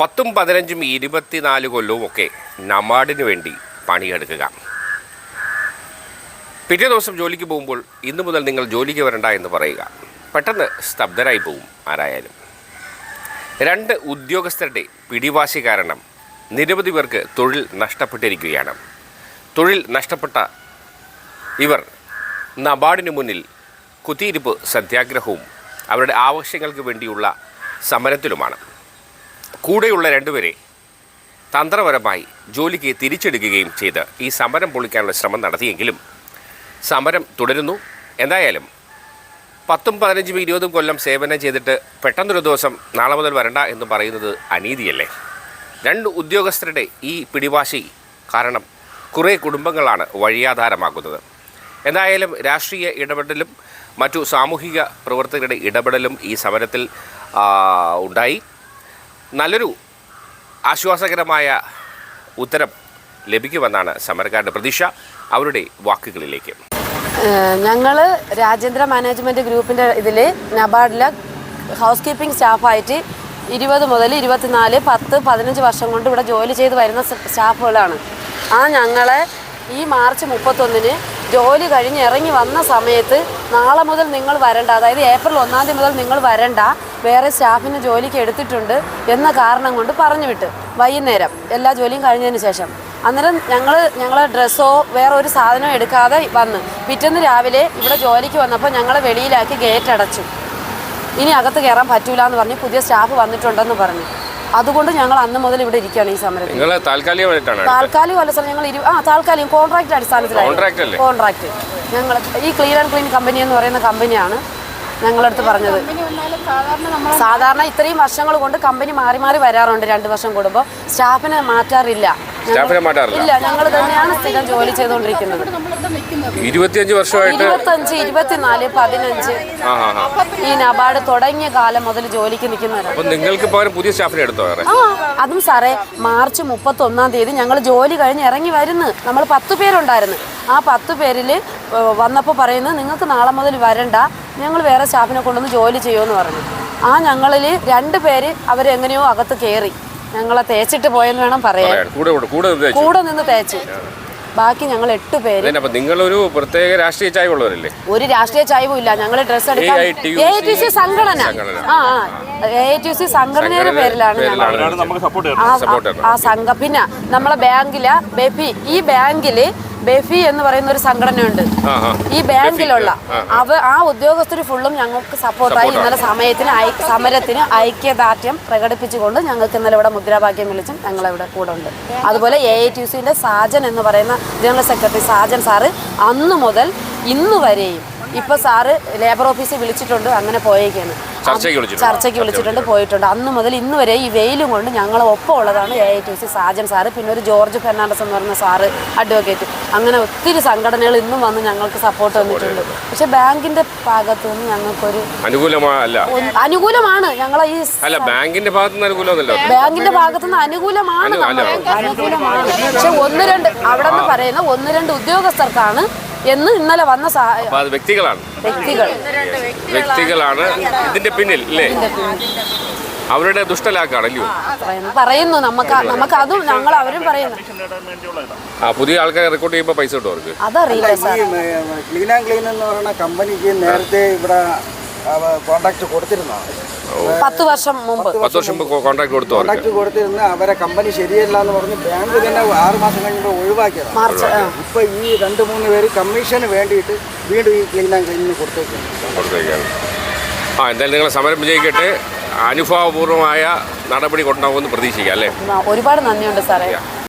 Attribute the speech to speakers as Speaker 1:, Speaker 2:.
Speaker 1: 10ഉം 15ഉം 24 കൊല്ലവും ഒക്കെ നബാർഡിന് വേണ്ടി പണിയെടുക്കുക. പിറ്റേ ദിവസം ജോലിക്ക് പോകുമ്പോൾ ഇന്നു മുതൽ നിങ്ങൾ ജോലിക്ക് വരണ്ട എന്ന് പറയുക. പെട്ടെന്ന് സ്തബ്ധരായി പോകും ആരായാലും. 2 ഉദ്യോഗസ്ഥരുടെ പിടിവാശി കാരണം നിരവധി പേർക്ക് തൊഴിൽ നഷ്ടപ്പെട്ടിരിക്കുകയാണ്. തൊഴിൽ നഷ്ടപ്പെട്ട ഇവർ നബാർഡിന് മുന്നിൽ കുത്തിയിരിപ്പ് സത്യാഗ്രഹവും അവരുടെ ആവശ്യങ്ങൾക്ക് വേണ്ടിയുള്ള സമരത്തിലുമാണ്. കൂടെയുള്ള 2 പേരെ തന്ത്രപരമായി ജോലിക്ക് തിരിച്ചെടുക്കുകയും ചെയ്ത് ഈ സമരം പൊളിക്കാനുള്ള ശ്രമം നടത്തിയെങ്കിലും സമരം തുടരുന്നു. എന്തായാലും 10ഉം 15ഉം 20ഉം കൊല്ലം സേവനം ചെയ്തിട്ട് പെട്ടെന്നൊരു ദിവസം നാളെ മുതൽ വരണ്ട എന്ന് പറയുന്നത് അനീതിയല്ലേ? 2 ഉദ്യോഗസ്ഥരുടെ ഈ പിടിവാശി കാരണം കുറേ കുടുംബങ്ങളാണ് വഴിയാധാരമാക്കുന്നത്. എന്തായാലും രാഷ്ട്രീയ ഇടപെടലും മറ്റു സാമൂഹിക പ്രവർത്തകരുടെ ഇടപെടലും ഈ സമരത്തിൽ ഉണ്ടായി. നല്ലൊരു ആശ്വാസകരമായ ഉത്തരം ലഭിക്കുമെന്നാണ് സമരക്കാരുടെ പ്രതീക്ഷ. അവരുടെ വാക്കുകളിലേക്ക്.
Speaker 2: ഞങ്ങൾ രാജ്യാന്തര മാനേജ്മെൻറ്റ് ഗ്രൂപ്പിൻ്റെ ഇതിൽ നബാർഡിലെ ഹൗസ് കീപ്പിംഗ് സ്റ്റാഫായിട്ട് 20 മുതൽ 24, 10, 15 വർഷം കൊണ്ട് ഇവിടെ ജോലി ചെയ്ത് വരുന്ന സ്റ്റാഫുകളാണ്. ഞങ്ങളെ ഈ മാർച്ച് 31-ന് ജോലി കഴിഞ്ഞ് ഇറങ്ങി വന്ന സമയത്ത് നാളെ മുതൽ നിങ്ങൾ വരണ്ട, അതായത് ഏപ്രിൽ 1-ാം തീയതി മുതൽ നിങ്ങൾ വരണ്ട, വേറെ സ്റ്റാഫിന് ജോലിക്ക് എടുത്തിട്ടുണ്ട് എന്ന കാരണം കൊണ്ട് പറഞ്ഞു വിട്ട് വൈകുന്നേരം എല്ലാ ജോലിയും കഴിഞ്ഞതിന് ശേഷം. അന്നേരം ഞങ്ങളെ ഡ്രസ്സോ വേറെ ഒരു സാധനമോ എടുക്കാതെ വന്ന് പിറ്റേന്ന് രാവിലെ ഇവിടെ ജോലിക്ക് വന്നപ്പോൾ ഞങ്ങളെ വെളിയിലാക്കി ഗേറ്റ് അടച്ചു. ഇനി അകത്ത് കയറാൻ പറ്റൂല എന്ന് പറഞ്ഞ് പുതിയ സ്റ്റാഫ് വന്നിട്ടുണ്ടെന്ന് പറഞ്ഞു. അതുകൊണ്ട് ഞങ്ങൾ അന്ന് മുതൽ ഇവിടെ ഇരിക്കുകയാണ് ഈ സമരത്തിൽ. താൽക്കാലികമല്ല സാർ, ഞങ്ങൾ താൽക്കാലികം കോൺട്രാക്ട് അടിസ്ഥാനത്തിലാണ്. കോൺട്രാക്ട് ഞങ്ങൾ ഈ ക്ലീൻ ആൻഡ് ക്ലീൻ കമ്പനി എന്ന് പറയുന്ന കമ്പനിയാണ് ഞങ്ങളടുത്ത് പറഞ്ഞത്. സാധാരണ ഇത്രയും വർഷങ്ങൾ കൊണ്ട് കമ്പനി മാറി മാറി വരാറുണ്ട്. 2 വർഷം കൂടുമ്പോൾ സ്റ്റാഫിനെ മാറ്റാറില്ല. ഇല്ല, ഞങ്ങൾ തന്നെയാണ് സ്ഥിരം ജോലി ചെയ്തുകൊണ്ടിരിക്കുന്നത്.
Speaker 1: 25 വർഷമായിട്ട്
Speaker 2: 25, 24, 15 ഈ നബാർഡ് തുടങ്ങിയ കാലം മുതൽ ജോലിക്ക് നിൽക്കുന്നവരാണ്.
Speaker 1: പുതിയ സ്റ്റാഫിനെ എടുത്തോ?
Speaker 2: അതും സാറേ, മാർച്ച് 31-ാം തീയതി ഞങ്ങൾ ജോലി കഴിഞ്ഞ് ഇറങ്ങി വരുന്നു. നമ്മൾ 10 പേരുണ്ടായിരുന്നു. ആ 10 പേരിൽ വന്നപ്പോൾ പറയുന്നത് നിങ്ങൾക്ക് നാളെ മുതൽ വരണ്ട, ഞങ്ങൾ വേറെ സ്റ്റാഫിനെ കൊണ്ടുവന്ന് ജോലി ചെയ്യുമെന്ന് പറഞ്ഞു. ഞങ്ങളിൽ 2 പേര് അവരെങ്ങനെയോ അകത്ത് കയറി ഞങ്ങളെ തേച്ചിട്ട് പോയെന്ന് വേണം പറയാൻ. കൂടെ നിന്ന് തേച്ച്. ബാക്കി ഞങ്ങൾ 8 പേര്.
Speaker 1: നിങ്ങളൊരു പ്രത്യേക രാഷ്ട്രീയ ചായ്വുള്ളവരല്ലേ?
Speaker 2: ഒരു രാഷ്ട്രീയ ചായ്വും ഇല്ല. ഞങ്ങൾ ഡ്രസ്സ് എടുക്കാൻ AITUC സംഘടന AITUC സംഘടനയുടെ പേരിലാണ് ആ സംഘം. പിന്നെ നമ്മളെ ബാങ്കിലെ ബെഫി, ഈ ബാങ്കില് ബെഫി എന്ന് പറയുന്ന ഒരു സംഘടനയുണ്ട്. ഈ ബാങ്കിലുള്ള ആ ഉദ്യോഗസ്ഥർ ഫുള്ളും ഞങ്ങൾക്ക് സപ്പോർട്ടായി ഇന്നലെ സമരത്തിന് ഐക്യദാർഢ്യം പ്രകടിപ്പിച്ചുകൊണ്ട് ഞങ്ങൾക്ക് ഇന്നലെ ഇവിടെ മുദ്രാവാക്യം വിളിച്ചും ഞങ്ങളിവിടെ കൂടെ ഉണ്ട്. അതുപോലെ AITUCന്റെ സാജൻ എന്ന് പറയുന്ന ജനറൽ സെക്രട്ടറി സാജൻ സാറ് അന്ന് മുതൽ ഇന്ന് വരെയും ഇപ്പൊ സാറ് ലേബർ ഓഫീസിൽ വിളിച്ചിട്ടുണ്ട്, അങ്ങനെ പോയേക്കാണ്. ചർച്ചയ്ക്ക് വിളിച്ചിട്ടുണ്ട്, പോയിട്ടുണ്ട്. അന്ന് മുതൽ ഇന്ന് വരെ ഈ വെയിലും കൊണ്ട് ഞങ്ങൾ ഒപ്പം ഉള്ളതാണ് AITUC സാജൻ സാറ്, പിന്നെ ഒരു ജോർജ് ഫെർണാണ്ടസ് എന്ന് പറയുന്ന സാറ്, അഡ്വക്കേറ്റ്. അങ്ങനെ ഒത്തിരി സംഘടനകൾ ഇന്നും വന്ന് ഞങ്ങൾക്ക് സപ്പോർട്ട് തന്നിട്ടുണ്ട്. പക്ഷെ ബാങ്കിന്റെ ഭാഗത്തു നിന്ന് ഞങ്ങൾക്കൊരു അനുകൂലമാണ്. ഞങ്ങളെ ഈ ബാങ്കിന്റെ ഭാഗത്തു നിന്ന് അനുകൂലമാണ്. പക്ഷെ 1-2 അവിടെ നിന്ന് പറയുന്ന 1-2 ഉദ്യോഗസ്ഥർക്കാണ് എന്ന് ഇന്നലെ വന്ന
Speaker 1: വ്യക്തികളാണ് ഇതിന്റെ പിന്നിൽ അല്ലേ? അവരുടെ ദുഷ്ടലാക്കാണല്ലോ
Speaker 2: പറയുന്നു. നമുക്ക് അതും ഞങ്ങൾ അവരും പറയുന്നു.
Speaker 1: പുതിയ ആൾക്കാരെ റിക്രൂട്ട് ചെയ്യുമ്പോൾ പൈസ കിട്ടും അവർക്ക്?
Speaker 2: അതറിയില്ല സാർ.
Speaker 3: ക്ലീൻ ആൻഡ് ക്ലീൻ എന്ന് പറയുന്ന കമ്പനിക്ക് നേരത്തെ ഇവിടെ കോൺട്രാക്ട് കൊടുത്തിരുന്നതാണ്.
Speaker 2: 10 വർഷം മുമ്പ്
Speaker 1: കോൺട്രാക്ട്
Speaker 3: കൊടുത്തിരുന്ന അവരെ കമ്പനി ശരിയല്ല എന്ന് പറഞ്ഞ് ബാങ്ക് തന്നെ 6 മാസം കഴിഞ്ഞപ്പോൾ ഒഴിവാക്കിയതാണ്. ഇപ്പൊ ഈ 2-3 പേര് കമ്മീഷന് വേണ്ടിയിട്ട് വീണ്ടും ഈ ക്ലീൻ ആൻഡ് ക്ലീനിന് കൊടുത്തേക്കാണ്.
Speaker 1: എന്തായാലും നിങ്ങൾ സമരം വിജയിക്കട്ടെ. അനുഭാവപൂർവമായ നടപടി കൊണ്ടുപോകുമെന്ന് പ്രതീക്ഷിക്കാം അല്ലേ?
Speaker 2: ഒരുപാട് നന്ദിയുണ്ട് സാറേ.